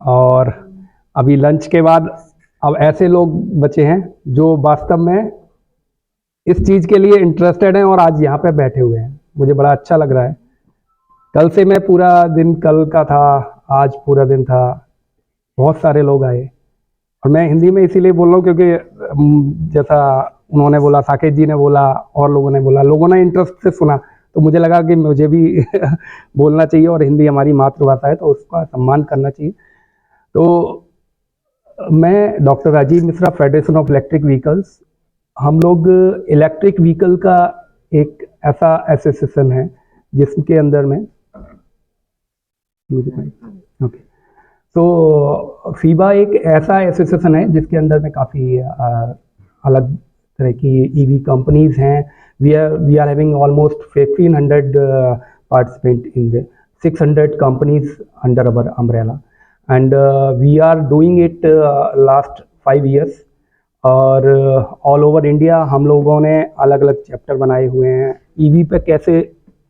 और अभी लंच के बाद अब ऐसे लोग बचे हैं जो वास्तव में इस चीज़ के लिए इंटरेस्टेड हैं और आज यहाँ पे बैठे हुए हैं। मुझे बड़ा अच्छा लग रहा है। कल से मैं पूरा दिन कल का था, आज पूरा दिन था, बहुत सारे लोग आए और मैं हिंदी में इसीलिए बोल रहा हूँ क्योंकि जैसा उन्होंने बोला, साकेत जी ने बोला और लोगों ने बोला, लोगों ने इंटरेस्ट से सुना, तो मुझे लगा कि मुझे भी बोलना चाहिए और हिंदी हमारी मातृभाषा है तो उसका सम्मान करना चाहिए। तो मैं doctor Rajeev Mishra, federation of electric vehicles, हम लोग इलेक्ट्रिक व्हीकल का एक ऐसा एसोसिएशन है जिसके अंदर में ओके, तो फीबा एक ऐसा एसोसिएशन है जिसके अंदर में काफ़ी अलग तरह की ईवी कंपनीज हैं। We are having almost 1500 participant in the 600 companies under our umbrella and we are doing it last 5 years और ऑल ओवर इंडिया हम लोगों ने अलग अलग चैप्टर बनाए हुए हैं। ईवी पे कैसे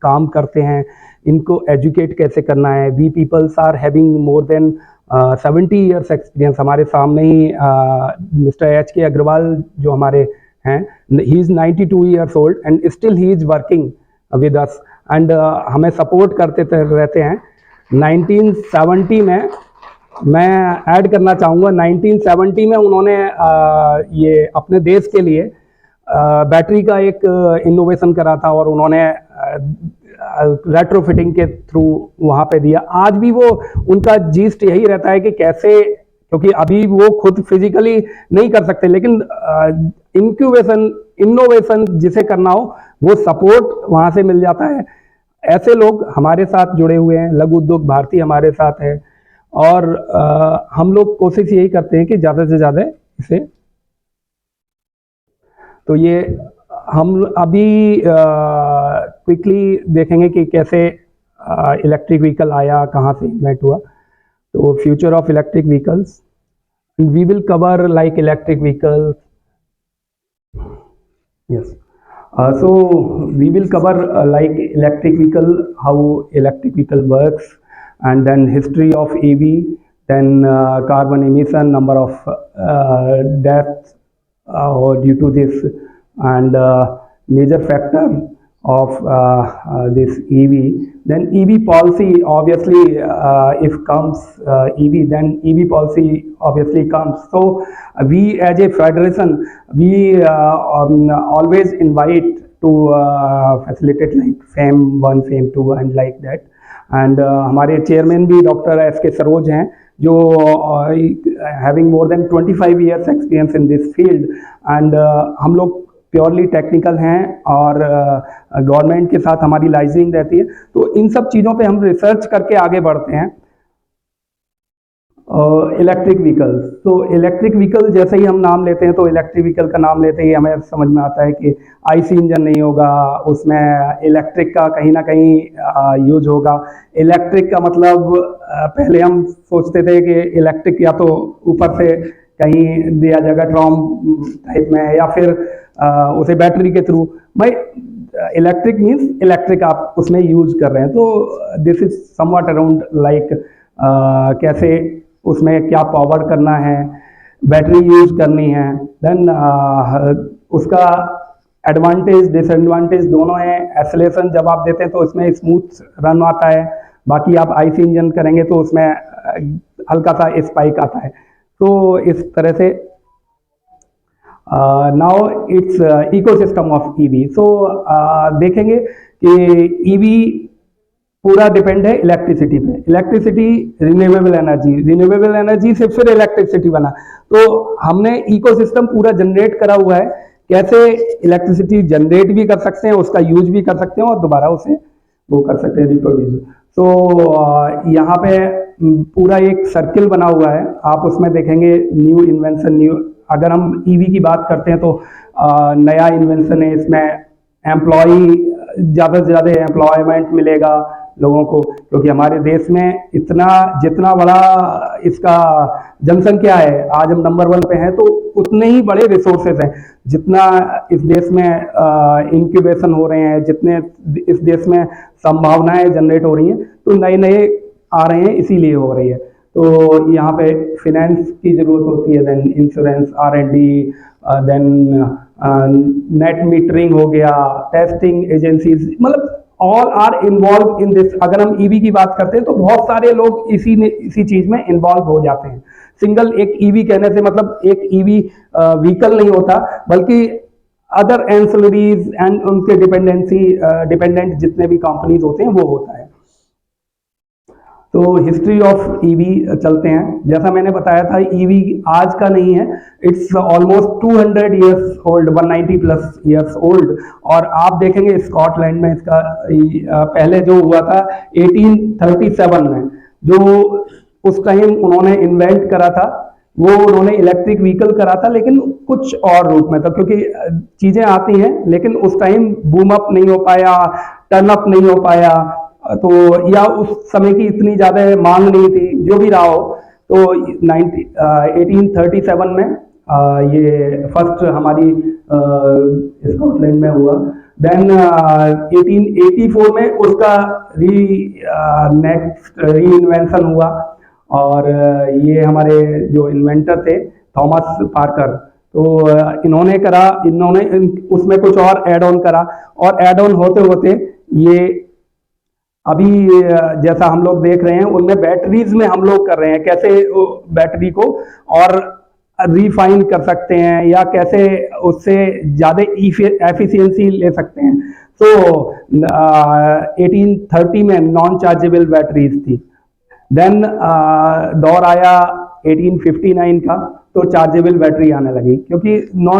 काम करते हैं, इनको एजुकेट कैसे करना है। We peoples are having more than 70 years experience. हमारे सामने ही मिस्टर एच.के. अग्रवाल जो हमारे हैं, he is 92 years old and still he is working with us and हमें सपोर्ट करते रहते हैं। 1970 में मैं ऐड करना चाहूँगा, 1970 में उन्होंने ये अपने देश के लिए बैटरी का एक इनोवेशन करा था और उन्होंने रेट्रोफिटिंग के थ्रू वहाँ पे दिया। आज भी वो उनका जीस्ट यही रहता है कि कैसे, क्योंकि अभी वो खुद फिजिकली नहीं कर सकते लेकिन इनोवेशन जिसे करना हो वो सपोर्ट वहाँ से मिल जाता है। ऐसे लोग हमारे साथ जुड़े हुए हैं। लघु उद्योग भारती हमारे साथ है और हम लोग कोशिश यही करते हैं कि ज़्यादा से ज़्यादा इसे, तो ये हम अभी क्विकली देखेंगे कि कैसे इलेक्ट्रिक व्हीकल आया, कहाँ से इन्वेंट हुआ। तो future of electric vehicles, we will cover like electric vehicles, yes. So we will cover like electric vehicle, how electric vehicle works, and then history of EV, then carbon emission, number of deaths due to this, and major factor of this EV. Then EV policy, obviously, if comes EV, then EV policy obviously comes. So we as a federation, we always invite to facilitate like FAME 1, FAME 2 and like that. And हमारे chairman भी doctor S K. Saroj हैं जो having more than 25 years experience in this field and हम लोग purely technical हैं और government के साथ हमारी लाइसेंसिंग रहती है। तो इन सब चीज़ों पे हम रिसर्च करके आगे बढ़ते हैं। इलेक्ट्रिक व्हीकल्स, तो इलेक्ट्रिक व्हीकल जैसे ही हम नाम लेते हैं तो इलेक्ट्रिक व्हीकल का नाम लेते ही हमें समझ में आता है कि आईसी इंजन नहीं होगा, उसमें इलेक्ट्रिक का कहीं ना कहीं यूज होगा। इलेक्ट्रिक का मतलब पहले हम सोचते थे कि इलेक्ट्रिक या तो ऊपर से कहीं दिया जाएगा ट्रॉम टाइप में या फिर उसे बैटरी के थ्रू। भाई इलेक्ट्रिक मीन्स इलेक्ट्रिक आप उसमें यूज कर रहे हैं। तो this is somewhat around like कैसे उसमें क्या पावर करना है, बैटरी यूज करनी है, देन उसका एडवांटेज डिसएडवांटेज दोनों हैं। एक्सेलरेशन जब आप देते हैं तो उसमें स्मूथ रन आता है, बाकी आप आईसी इंजन करेंगे तो उसमें हल्का सा स्पाइक आता है। तो इस तरह से now it's ecosystem of EV. So देखेंगे कि ईवी पूरा डिपेंड है इलेक्ट्रिसिटी पे। इलेक्ट्रिसिटी रिन्यूएबल एनर्जी से फिर इलेक्ट्रिसिटी बना। तो हमने इकोसिस्टम पूरा जनरेट करा हुआ है, कैसे इलेक्ट्रिसिटी जनरेट भी कर सकते हैं, उसका यूज भी कर सकते हैं और दोबारा उसे वो कर सकते हैं, रिप्रोड्यूस। तो यहाँ पे पूरा एक सर्किल बना हुआ है, आप उसमें देखेंगे न्यू इन्वेंशन। न्यू अगर हम ईवी की बात करते हैं तो नया इन्वेंशन है, इसमें एम्प्लॉई ज़्यादा से ज़्यादा एम्प्लॉयमेंट मिलेगा लोगों को, क्योंकि हमारे देश में इतना जितना बड़ा इसका जनसंख्या है, आज हम नंबर 1 पे हैं, तो उतने ही बड़े रिसोर्सेज हैं। जितना इस देश में इंक्यूबेशन हो रहे हैं, जितने इस देश में संभावनाएं जनरेट हो रही हैं, तो नए नए आ रहे हैं, इसीलिए हो रही है। तो यहाँ पे फिनेंस की ज़रूरत होती है, then insurance, R&D, then net metering हो गया, टेस्टिंग एजेंसीज, मतलब all are involve in this. अगर हम ईवी की बात करते हैं तो बहुत सारे लोग इसी चीज में इन्वॉल्व हो जाते हैं। सिंगल एक ईवी कहने से मतलब एक ईवी व्हीकल नहीं होता, बल्कि अदर एंसिलरीज एंड उनके डिपेंडेंट जितने भी कंपनीज होते हैं वो होता है। तो हिस्ट्री ऑफ ईवी चलते हैं। जैसा मैंने बताया था, ईवी आज का नहीं है, it's almost 200 years old, 190 plus years old. और आप देखेंगे स्कॉटलैंड में इसका पहले जो हुआ था 1837 में, जो उस टाइम उन्होंने इन्वेंट करा था, वो उन्होंने इलेक्ट्रिक व्हीकल करा था, लेकिन कुछ और रूप में था, क्योंकि चीजें आती हैं लेकिन उस टाइम बूम अप नहीं हो पाया, टर्न अप नहीं हो पाया, तो या उस समय की इतनी ज्यादा मांग नहीं थी, जो भी रहा हो। तो 1837 में ये फर्स्ट हमारी स्कॉटलैंड में हुआ। देन 1884 में उसका नेक्स्ट री इन्वेंशन हुआ, और ये हमारे जो इन्वेंटर थे थॉमस पार्कर, तो इन्होंने उसमें कुछ और ऐड ऑन करा, और ऐड ऑन होते होते ये अभी जैसा हम लोग देख रहे हैं उनमें बैटरीज में हम लोग कर रहे हैं, कैसे बैटरी को और रिफाइन कर सकते हैं, या कैसे उससे ज़्यादा एफिशिएंसी ले सकते हैं। तो 1830 में नॉन चार्जेबल बैटरीज थी। देन दौर आया 1859 का, तो चार्जेबल बैटरी आने लगी, क्योंकि नॉन